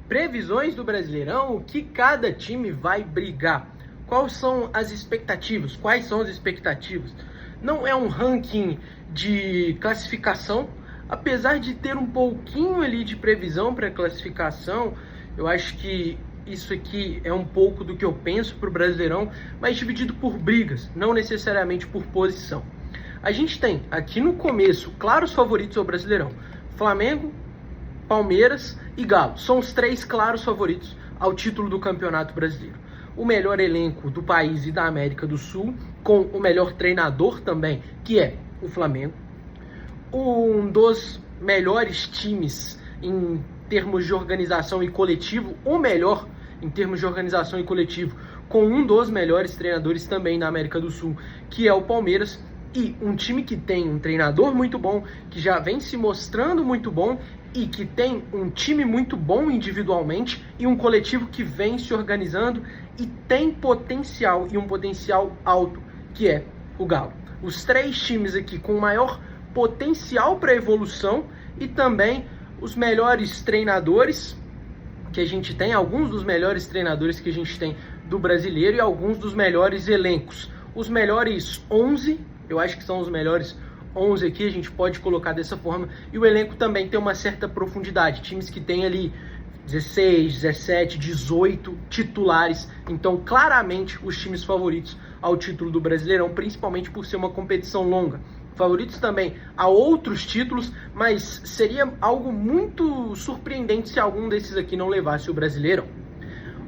Previsões do Brasileirão, o que cada time vai brigar. Quais são as expectativas? Não é um ranking de classificação, apesar de ter um pouquinho ali de previsão para classificação. Eu acho que isso aqui é um pouco do que eu penso para o Brasileirão, mas dividido por brigas, não necessariamente por posição. A gente tem aqui no começo claros favoritos ao Brasileirão: Flamengo, Palmeiras e Galo. São os três claros favoritos ao título do Campeonato Brasileiro. O melhor elenco do país e da América do Sul, com o melhor treinador também, que é o Flamengo. Um dos melhores times em termos de organização e coletivo, o melhor em termos de organização e coletivo, com um dos melhores treinadores também na América do Sul, que é o Palmeiras. E um time que tem um treinador muito bom, que já vem se mostrando muito bom e que tem um time muito bom individualmente e um coletivo que vem se organizando e tem potencial, e um potencial alto, que é o Galo. Os três times aqui com maior potencial para evolução e também os melhores treinadores que a gente tem, alguns dos melhores treinadores que a gente tem do brasileiro e alguns dos melhores elencos. Os melhores 11, eu acho que são os melhores 11 aqui, a gente pode colocar dessa forma, e o elenco também tem uma certa profundidade, times que tem ali 16, 17, 18 titulares, então claramente os times favoritos ao título do Brasileirão, principalmente por ser uma competição longa. Favoritos também a outros títulos, mas seria algo muito surpreendente se algum desses aqui não levasse o Brasileirão.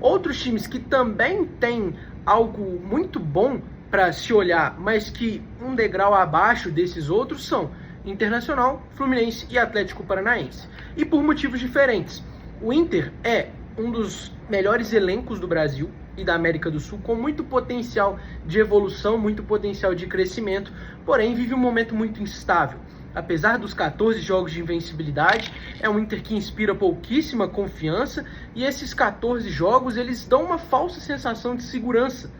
Outros times que também têm algo muito bom para se olhar, mas que um degrau abaixo desses outros são Internacional, Fluminense e Atlético Paranaense. E por motivos diferentes. O Inter é um dos melhores elencos do Brasil e da América do Sul, com muito potencial de evolução, muito potencial de crescimento, porém vive um momento muito instável. Apesar dos 14 jogos de invencibilidade, é um Inter que inspira pouquíssima confiança, e esses 14 jogos eles dão uma falsa sensação de segurança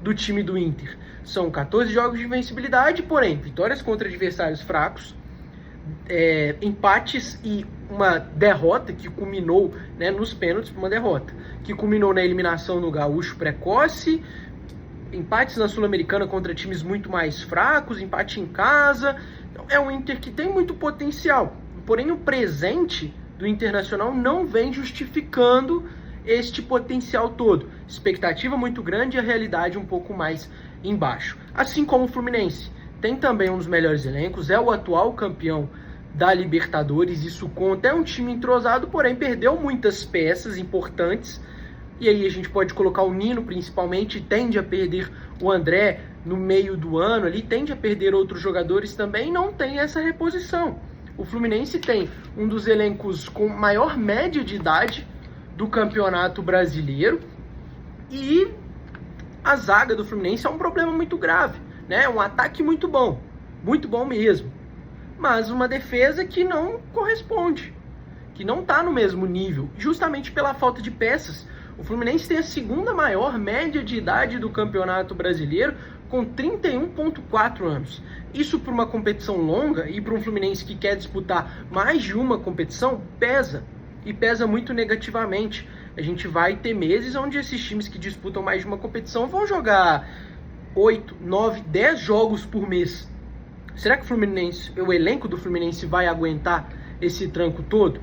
do time do Inter. São 14 jogos de invencibilidade, porém vitórias contra adversários fracos, empates e uma derrota que culminou, nos pênaltis, uma derrota que culminou na eliminação no Gaúcho precoce, empates na Sul-Americana contra times muito mais fracos, empate em casa. Então, é um Inter que tem muito potencial, porém o presente do Internacional não vem justificando este potencial todo. Expectativa muito grande e a realidade um pouco mais embaixo. Assim como o Fluminense tem também um dos melhores elencos, é o atual campeão da Libertadores, isso conta, é um time entrosado, porém perdeu muitas peças importantes, e aí a gente pode colocar o Nino principalmente, tende a perder o André no meio do ano, ali tende a perder outros jogadores também, não tem essa reposição. O Fluminense tem um dos elencos com maior média de idade do Campeonato Brasileiro, e a zaga do Fluminense é um problema muito grave, um ataque muito bom mesmo, mas uma defesa que não corresponde, que não está no mesmo nível, justamente pela falta de peças. O Fluminense tem a segunda maior média de idade do Campeonato Brasileiro, com 31,4 anos. Isso para uma competição longa e para um Fluminense que quer disputar mais de uma competição, pesa, e pesa muito negativamente. A gente vai ter meses onde esses times que disputam mais de uma competição vão jogar 8, 9, 10 jogos por mês. Será que o elenco do Fluminense vai aguentar esse tranco todo?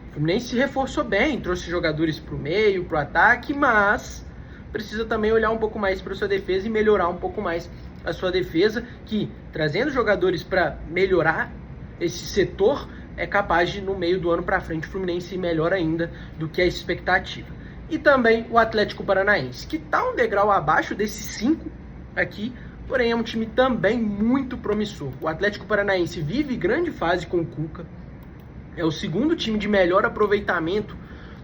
O Fluminense se reforçou bem, trouxe jogadores para o meio, para o ataque, mas precisa também olhar um pouco mais para a sua defesa e melhorar um pouco mais a sua defesa, que trazendo jogadores para melhorar esse setor, é capaz de, no meio do ano para frente, o Fluminense ir melhor ainda do que a expectativa. E também o Atlético Paranaense, que está um degrau abaixo desses 5 aqui, porém é um time também muito promissor. O Atlético Paranaense vive grande fase com o Cuca, é o segundo time de melhor aproveitamento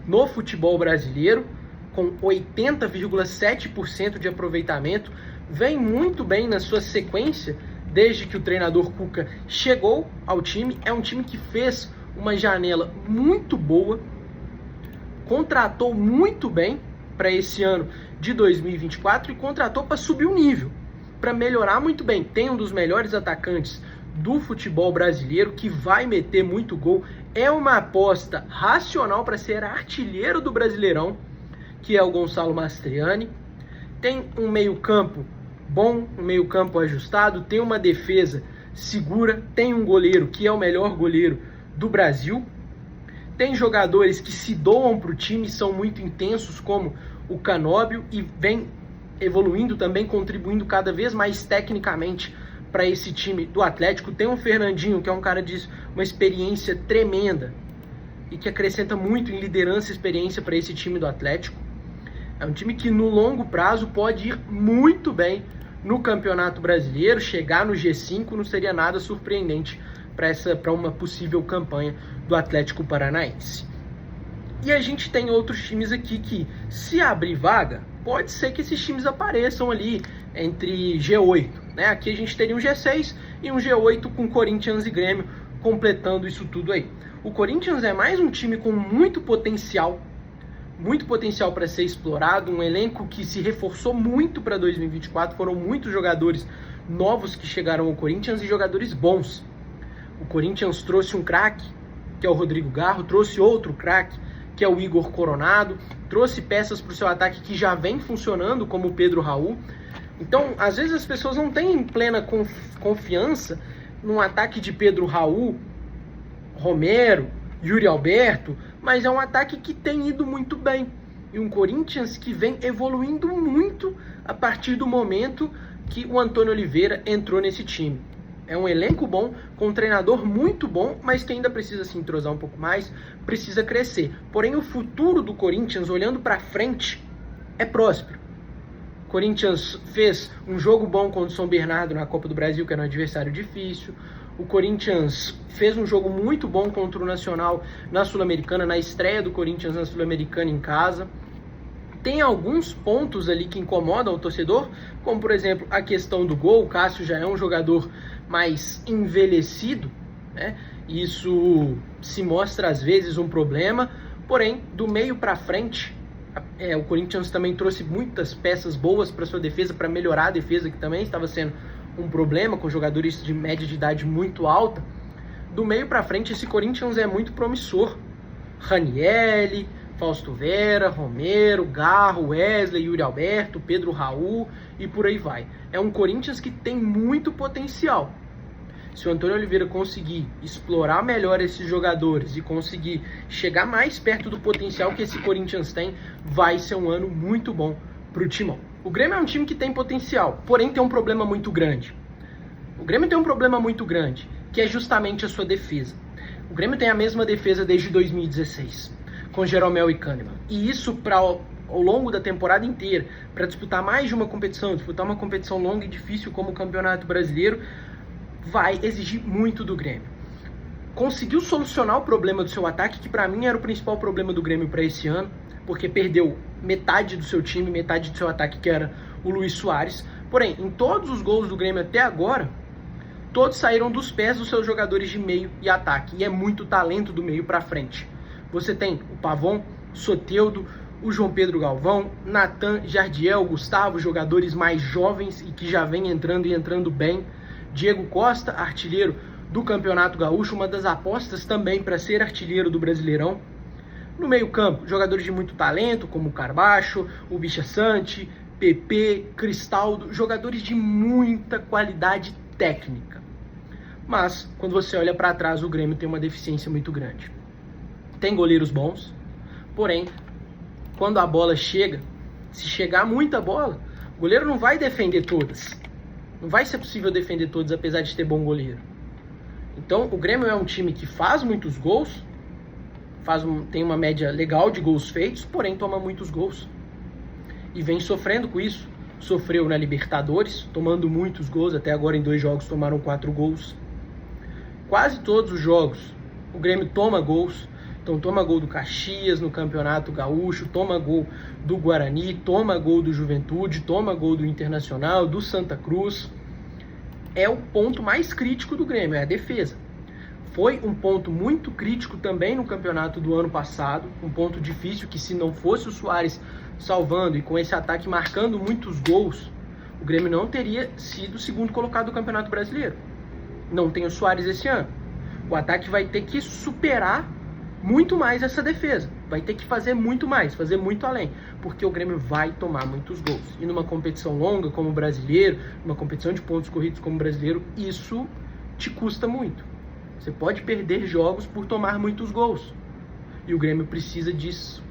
no futebol brasileiro, com 80,7% de aproveitamento, vem muito bem na sua sequência, desde que o treinador Cuca chegou ao time. É um time que fez uma janela muito boa, contratou muito bem para esse ano de 2024 e contratou para subir o nível, para melhorar muito bem. Tem um dos melhores atacantes do futebol brasileiro, que vai meter muito gol, é uma aposta racional para ser artilheiro do Brasileirão, que é o Gonçalo Mastriani. Tem um meio-campo bom, um meio-campo ajustado, tem uma defesa segura, tem um goleiro que é o melhor goleiro do Brasil, tem jogadores que se doam para o time, são muito intensos, como o Canóbio, e vem evoluindo também, contribuindo cada vez mais tecnicamente para esse time do Atlético. Tem um Fernandinho, que é um cara de uma experiência tremenda e que acrescenta muito em liderança e experiência para esse time do Atlético. É um time que no longo prazo pode ir muito bem no Campeonato Brasileiro, chegar no G5 não seria nada surpreendente para uma possível campanha do Atlético Paranaense. E a gente tem outros times aqui que, se abrir vaga, pode ser que esses times apareçam ali entre G8, né? Aqui a gente teria um G6 e um G8 com Corinthians e Grêmio completando isso tudo aí. O Corinthians é mais um time com muito potencial para ser explorado, um elenco que se reforçou muito para 2024, foram muitos jogadores novos que chegaram ao Corinthians e jogadores bons. O Corinthians trouxe um craque, que é o Rodrigo Garro, trouxe outro craque, que é o Igor Coronado, trouxe peças para o seu ataque que já vem funcionando, como o Pedro Raul. Então, às vezes as pessoas não têm plena confiança num ataque de Pedro Raul, Romero, Yuri Alberto, mas é um ataque que tem ido muito bem. E um Corinthians que vem evoluindo muito a partir do momento que o Antônio Oliveira entrou nesse time. É um elenco bom, com um treinador muito bom, mas que ainda precisa se entrosar um pouco mais, precisa crescer. Porém, o futuro do Corinthians, olhando para frente, é próspero. O Corinthians fez um jogo bom contra o São Bernardo na Copa do Brasil, que era um adversário difícil. O Corinthians fez um jogo muito bom contra o Nacional na Sul-Americana, na estreia do Corinthians na Sul-Americana em casa. Tem alguns pontos ali que incomodam o torcedor, como por exemplo a questão do gol. O Cássio já é um jogador mais envelhecido, né? Isso se mostra às vezes um problema, porém do meio para frente o Corinthians também trouxe muitas peças boas para sua defesa, para melhorar a defesa, que também estava sendo um problema com jogadores de média de idade muito alta. Do meio para frente esse Corinthians é muito promissor. Ranieri, Fausto Vera, Romero, Garro, Wesley, Yuri Alberto, Pedro Raul e por aí vai. É um Corinthians que tem muito potencial. Se o Antônio Oliveira conseguir explorar melhor esses jogadores e conseguir chegar mais perto do potencial que esse Corinthians tem, vai ser um ano muito bom para o Timão. O Grêmio é um time que tem potencial, porém tem um problema muito grande. O Grêmio tem um problema muito grande, que é justamente a sua defesa. O Grêmio tem a mesma defesa desde 2016. Com Jeromel e Kahneman. E isso ao longo da temporada inteira, para disputar mais de uma competição, disputar uma competição longa e difícil como o Campeonato Brasileiro, vai exigir muito do Grêmio. Conseguiu solucionar o problema do seu ataque, que para mim era o principal problema do Grêmio para esse ano, porque perdeu metade do seu time, metade do seu ataque, que era o Luis Soares. Porém, em todos os gols do Grêmio até agora, todos saíram dos pés dos seus jogadores de meio e ataque. E é muito talento do meio para frente. Você tem o Pavon, Soteldo, o João Pedro Galvão, Natan, Jardiel, Gustavo, jogadores mais jovens e que já vem entrando e entrando bem. Diego Costa, artilheiro do Campeonato Gaúcho, uma das apostas também para ser artilheiro do Brasileirão. No meio-campo, jogadores de muito talento, como o Carbacho, o Bicha Sante, PP, Cristaldo, jogadores de muita qualidade técnica. Mas, quando você olha para trás, o Grêmio tem uma deficiência muito grande. Tem goleiros bons, porém, quando a bola chega, se chegar muita bola, o goleiro não vai defender todas. Não vai ser possível defender todas, apesar de ter bom goleiro. Então, o Grêmio é um time que faz muitos gols, tem uma média legal de gols feitos, porém toma muitos gols. E vem sofrendo com isso. Sofreu na Libertadores, tomando muitos gols, até agora em 2 jogos tomaram 4 gols. Quase todos os jogos, o Grêmio toma gols. Então toma gol do Caxias no Campeonato Gaúcho, toma gol do Guarani, toma gol do Juventude, toma gol do Internacional, do Santa Cruz. É o ponto mais crítico do Grêmio, é a defesa. Foi um ponto muito crítico também no campeonato do ano passado, um ponto difícil que se não fosse o Soares salvando e com esse ataque marcando muitos gols, o Grêmio não teria sido o segundo colocado do Campeonato Brasileiro. Não tem o Soares esse ano. O ataque vai ter que superar muito mais essa defesa. Vai ter que fazer muito mais, fazer muito além. Porque o Grêmio vai tomar muitos gols. E numa competição longa como o Brasileiro, numa competição de pontos corridos como o Brasileiro, isso te custa muito. Você pode perder jogos por tomar muitos gols. E o Grêmio precisa disso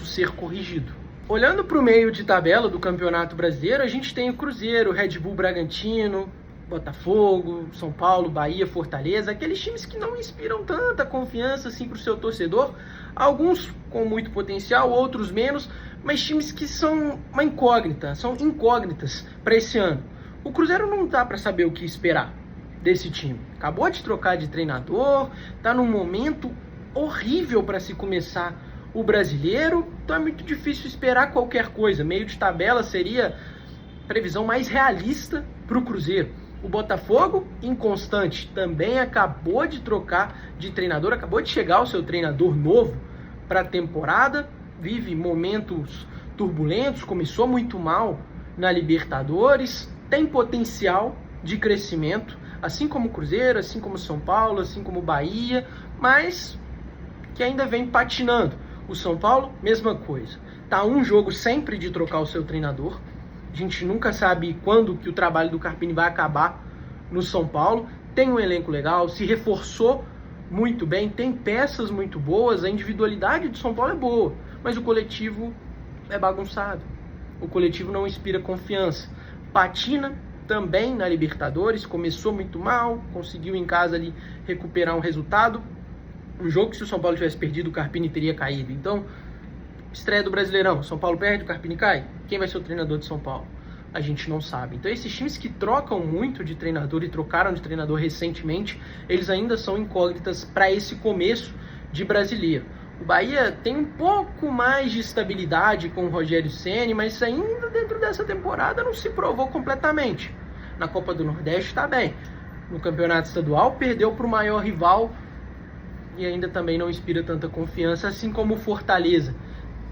ser corrigido. Olhando para o meio de tabela do Campeonato Brasileiro, a gente tem o Cruzeiro, Red Bull Bragantino, Botafogo, São Paulo, Bahia, Fortaleza, aqueles times que não inspiram tanta confiança assim para o seu torcedor, alguns com muito potencial, outros menos, mas times que são uma incógnita, são incógnitas para esse ano. O Cruzeiro não dá para saber o que esperar desse time. Acabou de trocar de treinador, está num momento horrível para se começar o Brasileiro, então é muito difícil esperar qualquer coisa. Meio de tabela seria a previsão mais realista para o Cruzeiro. O Botafogo, inconstante, também acabou de trocar de treinador, acabou de chegar o seu treinador novo para a temporada, vive momentos turbulentos, começou muito mal na Libertadores, tem potencial de crescimento, assim como o Cruzeiro, assim como o São Paulo, assim como o Bahia, mas que ainda vem patinando. O São Paulo, mesma coisa. Tá um jogo sempre de trocar o seu treinador. A gente nunca sabe quando que o trabalho do Carpini vai acabar no São Paulo. Tem um elenco legal, se reforçou muito bem, tem peças muito boas, a individualidade do São Paulo é boa, mas o coletivo é bagunçado. O coletivo não inspira confiança. Patina também na Libertadores, começou muito mal, conseguiu em casa ali recuperar um resultado. Um jogo que se o São Paulo tivesse perdido, o Carpini teria caído. Então, estreia do Brasileirão, São Paulo perde, o Carpini cai. Quem vai ser o treinador de São Paulo? A gente não sabe. Então, esses times que trocam muito de treinador e trocaram de treinador recentemente, eles ainda são incógnitas para esse começo de Brasileiro. O Bahia tem um pouco mais de estabilidade com o Rogério Ceni, mas ainda dentro dessa temporada não se provou completamente. Na Copa do Nordeste está bem. No Campeonato Estadual perdeu para o maior rival e ainda também não inspira tanta confiança, assim como o Fortaleza.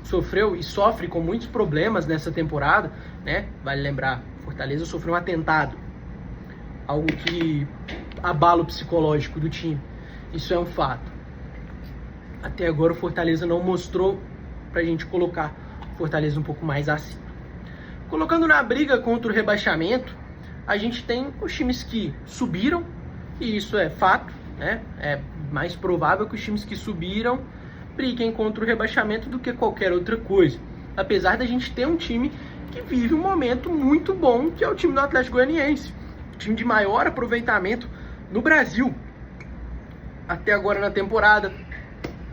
Sofreu e sofre com muitos problemas nessa temporada, né? Vale lembrar, Fortaleza sofreu um atentado, algo que abala o psicológico do time. Isso é um fato. Até agora o Fortaleza não mostrou pra gente colocar o Fortaleza um pouco mais acima. Colocando na briga contra o rebaixamento, a gente tem os times que subiram, e isso é fato, né? É mais provável que os times que subiram briguem contra o rebaixamento do que qualquer outra coisa. Apesar da gente ter um time que vive um momento muito bom, que é o time do Atlético Goianiense. O time de maior aproveitamento no Brasil. Até agora na temporada,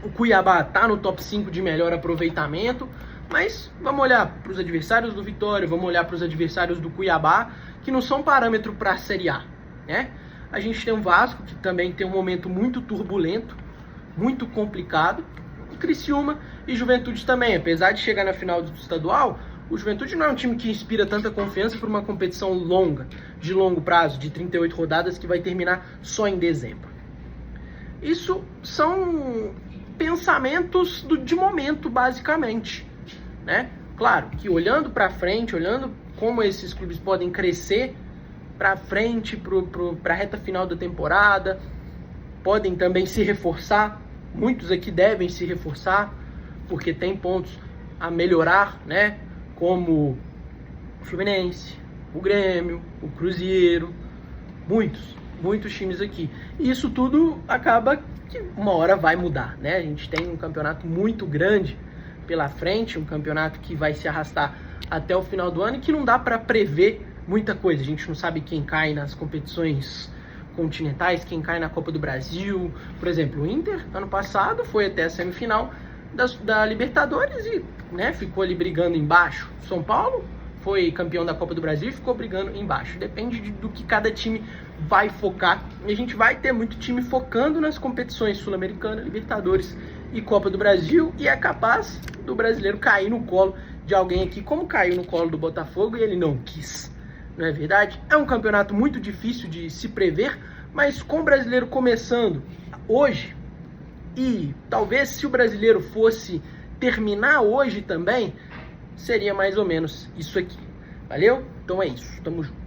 o Cuiabá está no top 5 de melhor aproveitamento, mas vamos olhar para os adversários do Vitória, vamos olhar para os adversários do Cuiabá, que não são parâmetro para a Série A, né? A gente tem o Vasco, que também tem um momento muito turbulento, muito complicado. E Criciúma e Juventude também. Apesar de chegar na final do estadual, o Juventude não é um time que inspira tanta confiança para uma competição longa, de longo prazo, de 38 rodadas, que vai terminar só em dezembro. Isso são pensamentos de momento, basicamente, né? Claro que olhando para frente, olhando como esses clubes podem crescer para frente, para a reta final da temporada, podem também se reforçar. Muitos aqui devem se reforçar, porque tem pontos a melhorar, né? Como o Fluminense, o Grêmio, o Cruzeiro, muitos times aqui. E isso tudo acaba que uma hora vai mudar, né? A gente tem um campeonato muito grande pela frente, um campeonato que vai se arrastar até o final do ano e que não dá para prever muita coisa. A gente não sabe quem cai nas competições continentais, quem cai na Copa do Brasil. Por exemplo, o Inter, ano passado, foi até a semifinal da Libertadores e, né, ficou ali brigando embaixo. São Paulo foi campeão da Copa do Brasil e ficou brigando embaixo. Depende do que cada time vai focar. E a gente vai ter muito time focando nas competições Sul-Americana, Libertadores e Copa do Brasil, e é capaz do brasileiro cair no colo de alguém aqui, como caiu no colo do Botafogo e ele não quis. Não é verdade? É um campeonato muito difícil de se prever, mas com o brasileiro começando hoje, e talvez se o brasileiro fosse terminar hoje também, seria mais ou menos isso aqui. Valeu? Então é isso. Tamo junto.